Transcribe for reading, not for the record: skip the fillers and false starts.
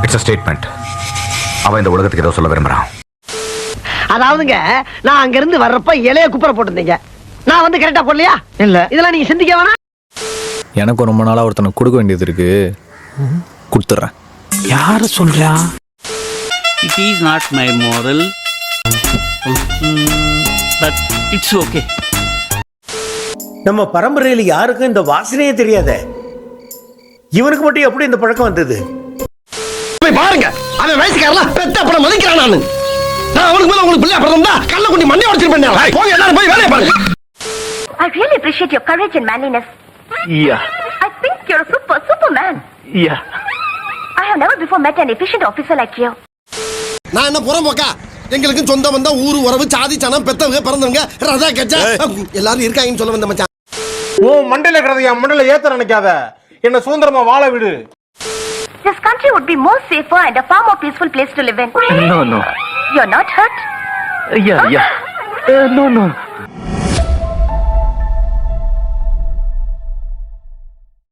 It's a statement. அவன் இந்த உலகத்துக்கு ஏதோ சொல்ல விரும்புறான். அதாவதுங்க, நான் அங்க இருந்து வர்றப்ப இலைய குப்புற போட்டிருந்தீங்க. நான் வந்து கரெக்டா போடலையா? இல்ல. இதெல்லாம் நீங்க சிந்திக்க வேணாம். எனக்கு ரொம்ப நாளா ஒருத்தனை கொடுக்க வேண்டியது இருக்கு, கொடுத்துட்றேன். யாரு சொல்றா? It is not my moral, but it's okay. நம்ம பரம்பரையில யாருக்கும் இந்த வாசனையே தெரியாத, இவனுக்கு மட்டும் எப்படி இந்த பழக்கம் வந்தது? பாருங்க, அவன் வயசுக்காரலாம் பெத்த படம் மதிக்கிறான். நான் அவனுக்கு மேல உங்களுக்கு பிள்ளை அப்புறம் தான் கள்ள குண்டி மண்ணை உடைச்சிருப்பேன். போய் எல்லாரும் போய் வேலையை பாருங்க. I really appreciate your courage and manliness. Yeah. I think you're a superman. Yeah. I have never before met an efficient officer like you. நான் என்ன புறம்போக்கா? எங்களுக்கு சொந்த வந்தா ஊரு உறவு சாதி சனம் பெத்தவங்க பிறந்தவங்க ரதா கச்சா எல்லாரும் இருக்காங்கன்னு சொல்ல வந்த மச்சான். ஓ மண்டையில இருக்கிறத என் மண்டையில ஏத்த நினைக்காத, என்ன சுதந்திரமா வாழ விடு. This country would be more safer and a far more peaceful place to live in. No. You're not hurt? Yeah. No.